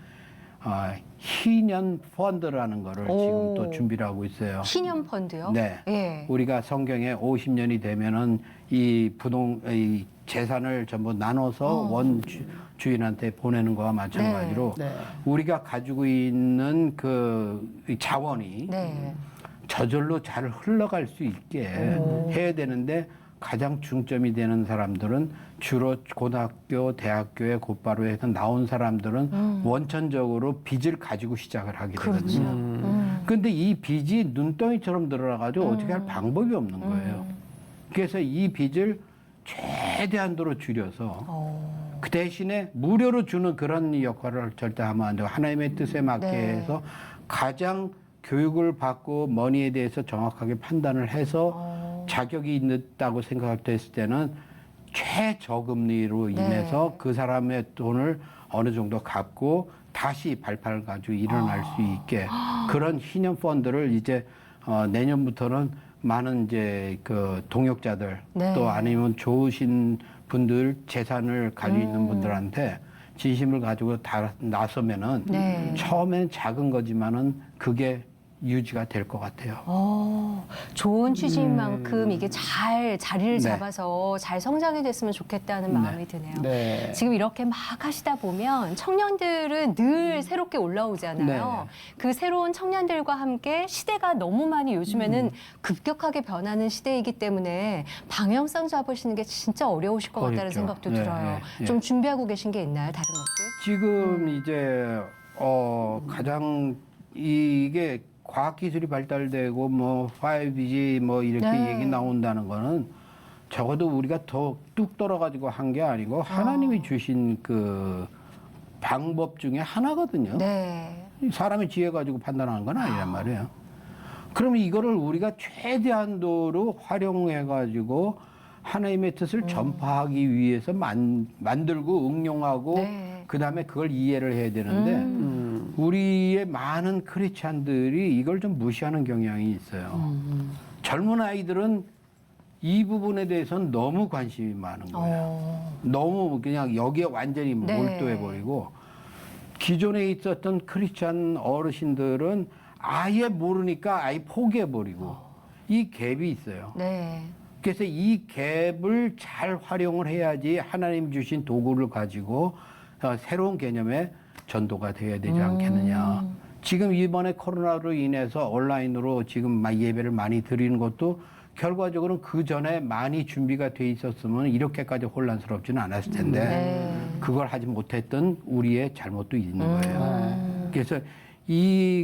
희년 펀드라는 거를 오. 지금 또 준비를 하고 있어요. 신년 펀드요? 네. 예. 우리가 성경에 50년이 되면은 이 재산을 전부 나눠서 주인한테 보내는 거와 마찬가지로 네. 우리가 가지고 있는 이 자원이 네. 저절로 잘 흘러갈 수 있게 해야 되는데 가장 중점이 되는 사람들은 주로 고등학교, 대학교에 곧바로 해서 나온 사람들은 원천적으로 빚을 가지고 시작을 하게 그렇죠. 되거든요. 근데 이 빚이 눈덩이처럼 늘어나가지고 어떻게 할 방법이 없는 거예요. 그래서 이 빚을 최대한도로 줄여서 그 대신에 무료로 주는 그런 역할을 절대 하면 안 되고 하나님의 뜻에 맞게 네. 해서 가장 교육을 받고 머니에 대해서 정확하게 판단을 해서 자격이 있다고 생각됐을 때는 최저금리로 인해서 그 사람의 돈을 어느 정도 갚고 다시 발판을 가지고 일어날 수 있게 그런 희년 펀드를 이제 내년부터는 많은 이제 그 동역자들 네. 또 아니면 좋으신 분들 재산을 가지고 있는 분들한테 진심을 가지고 다 나서면은 네. 처음엔 작은 거지만은 그게 유지가 될 것 같아요. 좋은 취지인 만큼 이게 잘 자리를 네. 잡아서 잘 성장이 됐으면 좋겠다는 마음이 드네요. 네. 지금 이렇게 막 하시다 보면 청년들은 늘 새롭게 올라오잖아요. 네. 그 새로운 청년들과 함께 시대가 너무 많이 요즘에는 급격하게 변하는 시대이기 때문에 방향성 잡으시는 게 진짜 어려우실 것 같다는 어렵죠. 생각도 네, 들어요. 네, 네. 좀 준비하고 계신 게 있나요? 다른 것들? 지금 이제 가장 이게 과학기술이 발달되고 뭐 5G 뭐 이렇게 네. 얘기 나온다는 거는 적어도 우리가 더 뚝 떨어가지고 한 게 아니고 하나님이 주신 그 방법 중에 하나거든요. 네. 사람의 지혜 가지고 판단하는 건 아니란 말이에요. 그러면 이거를 우리가 최대한도로 활용해 가지고 하나님의 뜻을 전파하기 위해서 만들고 응용하고 네. 그다음에 그걸 이해를 해야 되는데 우리의 많은 크리스찬들이 이걸 좀 무시하는 경향이 있어요. 젊은 아이들은 이 부분에 대해서는 너무 관심이 많은 거예요. 너무 그냥 여기에 완전히 네. 몰두해 버리고 기존에 있었던 크리스찬 어르신들은 아예 모르니까 아예 포기해 버리고 이 갭이 있어요. 네. 그래서 이 갭을 잘 활용을 해야지 하나님 주신 도구를 가지고 새로운 개념의 전도가 되어야 되지 않겠느냐. 지금 이번에 코로나로 인해서 온라인으로 지금 막 예배를 많이 드리는 것도 결과적으로는 그 전에 많이 준비가 돼 있었으면 이렇게까지 혼란스럽지는 않았을 텐데 네. 그걸 하지 못했던 우리의 잘못도 있는 거예요. 그래서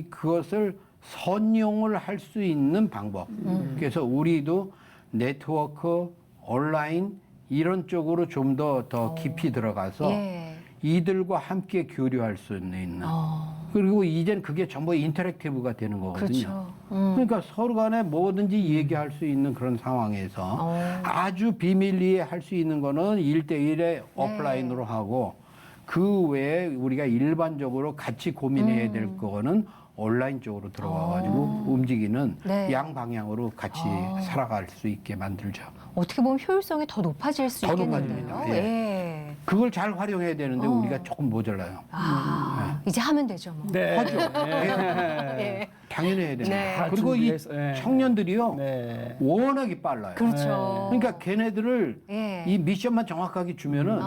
그것을 선용을 할 수 있는 방법. 그래서 우리도 네트워크, 온라인 이런 쪽으로 좀 더 깊이 들어가서 예. 이들과 함께 교류할 수 있는. 그리고 이젠 그게 전부 인터랙티브가 되는 거거든요. 그렇죠. 그러니까 서로 간에 뭐든지 얘기할 수 있는 그런 상황에서 아주 비밀리에 할 수 있는 거는 1대1에 오프라인으로 하고 그 외에 우리가 일반적으로 같이 고민해야 될 거는 온라인 쪽으로 들어가가지고 움직이는 네. 양방향으로 같이 살아갈 수 있게 만들죠. 어떻게 보면 효율성이 더 높아질 수 더 있겠는데요. 높아집니다. 예. 예. 그걸 잘 활용해야 되는데 우리가 조금 모자라요. 아, 이제 하면 되죠, 뭐. 네. 하죠. 예. 당연히 해야 됩니다. 네. 그리고 이 준비해서, 예. 청년들이요 네. 워낙에 빨라요. 그렇죠. 그러니까 걔네들을 예. 이 미션만 정확하게 주면은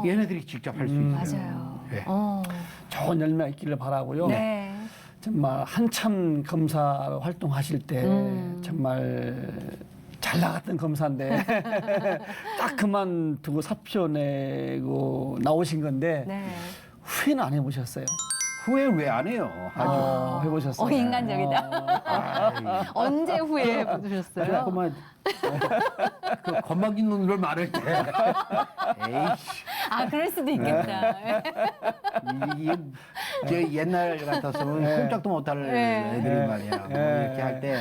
얘네들이 직접 할 수 있어요. 맞아요. 예. 좋은 열매가 있기를 바라고요. 네. 정말 한참 검사로 활동하실 때 정말 잘 나갔던 검사인데 딱 그만두고 사표 내고 나오신 건데 네. 후회는 안 해보셨어요? 후회 왜 안 해요? 하죠. 해보셨어요? 인간적이다. 아이, 언제 후회해 보셨어요? 조금만 그 건방진 놈들 많을 때. 에이씨. 아, 그럴 수도 있겠다. 이게 저 옛날 같았으면 꼼짝도 못할 애들이 말이야. 뭐 이렇게 할 때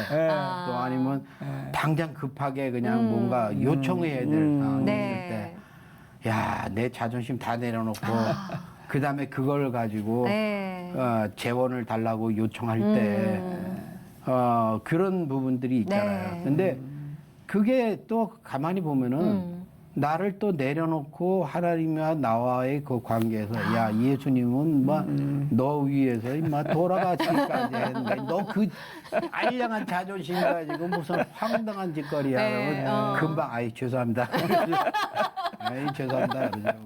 또 아니면 당장 급하게 그냥 뭔가 요청해야 될 상황이 네. 있을 때, 야, 내 자존심 다 내려놓고 그 다음에 그걸 가지고 네. 재원을 달라고 요청할 때 그런 부분들이 있잖아요. 네. 근데 그게 또 가만히 보면은 나를 또 내려놓고 하나님과 나와의 그 관계에서 야 예수님은 막 너 위해서 임마 돌아가시기까지 했는데 너 그 알량한 자존심 가지고 무슨 황당한 짓거리야 네, 그러면 금방 아이 죄송합니다 아이 죄송합니다 그러죠.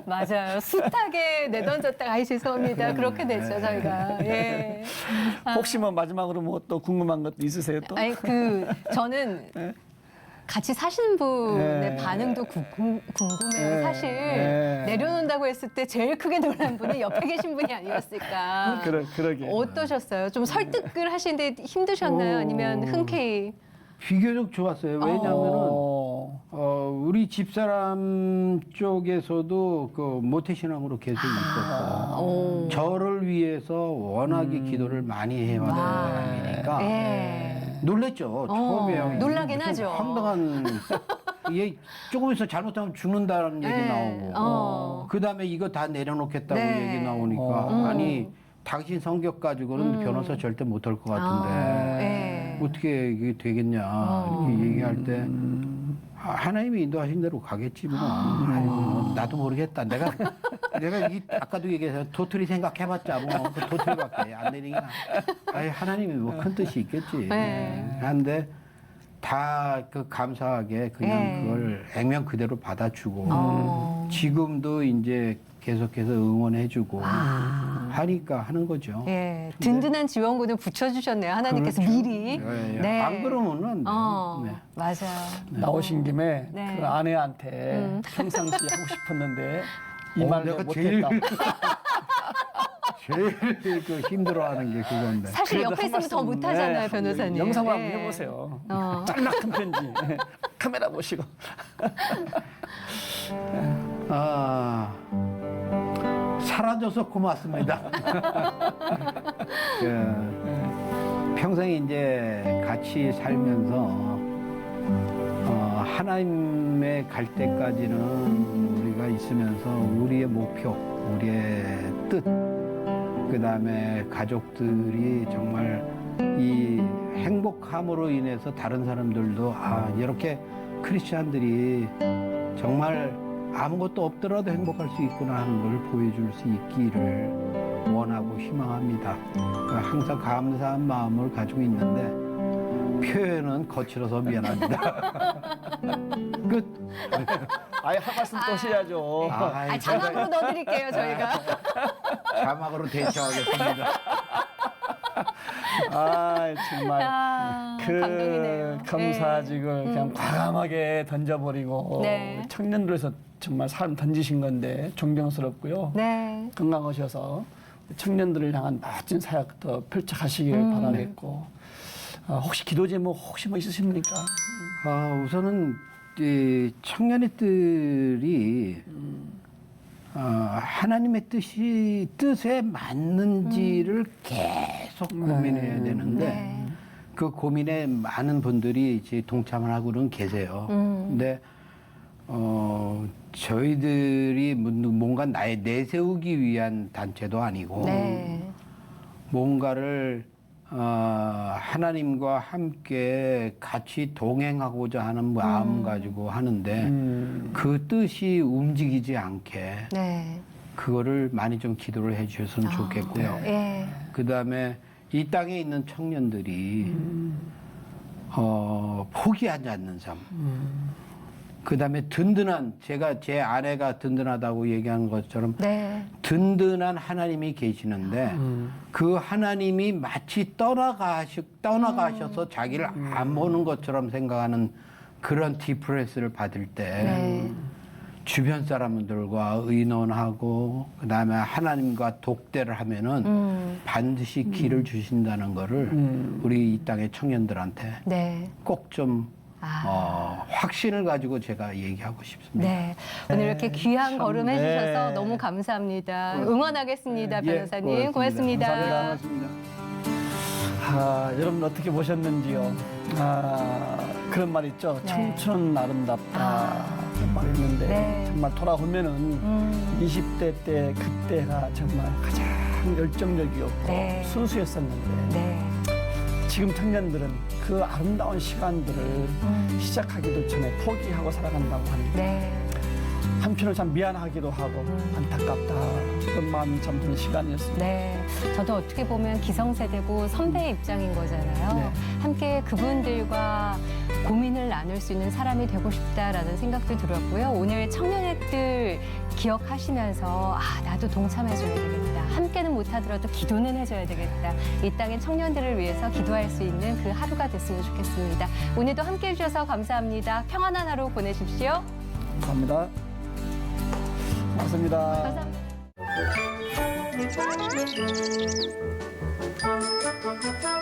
맞아요. 숱하게 내던졌다가 아이 죄송합니다. 그렇게 됐죠, 저희가. 예. 혹시 뭐 마지막으로 뭐 또 궁금한 것도 있으세요 또? 아니 저는 같이 사시는 분의 네. 반응도 궁금해요. 네. 사실 네. 내려놓는다고 했을 때 제일 크게 놀란 분이 옆에 계신 분이 아니었을까. 그러게. 어떠셨어요? 좀 설득을 하시는데 힘드셨나요? 아니면 흔쾌히? 비교적 좋았어요. 왜냐하면은 우리 집사람 쪽에서도 그 모태신앙으로 계속 있었고 저를 위해서 워낙에 기도를 많이 해왔던 사람이니까 예. 놀랬죠. 처음에 놀라긴 무슨 하죠. 황당한 얘 조금 있어 잘못하면 죽는다는 얘기 네. 나오고 그 다음에 이거 다 내려놓겠다고 네. 얘기 나오니까 아니 당신 성격 가지고는 변호사 절대 못할 것 같은데 예. 어떻게 이게 되겠냐 이렇게 얘기할 때 하나님이 인도하신 대로 가겠지 뭐. 아이고, 뭐 나도 모르겠다. 내가 아까도 얘기해서 도토리 생각해봤자 뭐그 도토리밖에 안 내리냐. 아이 하나님이 뭐 큰 뜻이 있겠지. 네. 한데 다 그 감사하게 그냥 네. 그걸 액면 그대로 받아주고 지금도 이제 계속해서 응원해주고 하니까 하는 거죠. 예. 든든한 지원군을 붙여주셨네요. 하나님께서 그렇죠. 미리. 예, 예. 네. 안 그러면은 네. 맞아요. 나오신 김에 네. 그 아내한테 평상시 하고 싶었는데 이 말도 내가 못했다. 제일 그 힘들어하는 게 그건데. 사실 그래도 옆에 한 있으면 더 말씀, 못하잖아요, 네, 변호사님. 영상으로 예. 한번 해보세요. 짤막한 편지. 카메라 보시고. 사라져서 고맙습니다. 평생 이제 같이 살면서 하나님의 갈 때까지는 우리가 있으면서 우리의 목표, 우리의 뜻, 그 다음에 가족들이 정말 이 행복함으로 인해서 다른 사람들도 이렇게 크리스찬들이 정말 아무것도 없더라도 행복할 수 있구나 하는 걸 보여줄 수 있기를 원하고 희망합니다. 항상 감사한 마음을 가지고 있는데 표현은 거칠어서 미안합니다. 끝. 아예 한 말씀 또 하셔야죠. 자막으로 넣어드릴게요, 저희가. 자막으로 대처하겠습니다. 정말 감동이네요. 검사직을 그냥 과감하게 던져버리고 네. 청년들에서 정말 삶 던지신 건데 존경스럽고요. 네. 건강하셔서 청년들을 향한 멋진 사역 더 펼쳐가시길 바라겠고 혹시 기도 제목 혹시 뭐 있으십니까? 우선은 이 청년의들이 하나님의 뜻에 맞는지를 계속 고민해야 되는데 네. 그 고민에 많은 분들이 이제 동참을 하고는 계세요. 근데 저희들이 뭔가 내세우기 위한 단체도 아니고 네. 뭔가를 하나님과 함께 같이 동행하고자 하는 마음 가지고 하는데 그 뜻이 움직이지 않게 네. 그거를 많이 좀 기도를 해주셨으면 좋겠고요. 예. 그 다음에 이 땅에 있는 청년들이 포기하지 않는 삶. 그 다음에 든든한, 제가 제 아내가 든든하다고 얘기하는 것처럼 네. 든든한 하나님이 계시는데 그 하나님이 마치 떠나가셔서 자기를 안 보는 것처럼 생각하는 그런 디프레스를 받을 때 네. 주변 사람들과 의논하고 그 다음에 하나님과 독대를 하면은 반드시 길을 주신다는 거를 우리 이 땅의 청년들한테 네. 꼭 좀 확신을 가지고 제가 얘기하고 싶습니다. 네. 오늘 이렇게 귀한 참, 걸음 해주셔서 네. 너무 감사합니다. 응원하겠습니다, 예, 변호사님. 고맙습니다. 감사합니다. 여러분 어떻게 보셨는지요? 그런 말 있죠. 네. 청춘은 아름답다. 그런 말 있는데 네. 정말 돌아보면은 20대 때 그때가 정말 가장 열정적이었고 네. 순수했었는데 네. 지금 청년들은 그 아름다운 시간들을 시작하기도 전에 포기하고 살아간다고 하는데 네. 한편으로 참 미안하기도 하고 안타깝다 그런 마음이 참 드는 시간이었습니다. 네. 저도 어떻게 보면 기성세대고 선배의 입장인 거잖아요. 네. 함께 그분들과 고민을 나눌 수 있는 사람이 되고 싶다라는 생각도 들었고요. 오늘 청년의 뜰 기억하시면서 나도 동참해줘야 되겠다. 함께는 못하더라도 기도는 해줘야 되겠다. 이 땅의 청년들을 위해서 기도할 수 있는 그 하루가 됐으면 좋겠습니다. 오늘도 함께 해주셔서 감사합니다. 평안한 하루 보내십시오. 감사합니다. 고맙습니다. 감사합니다.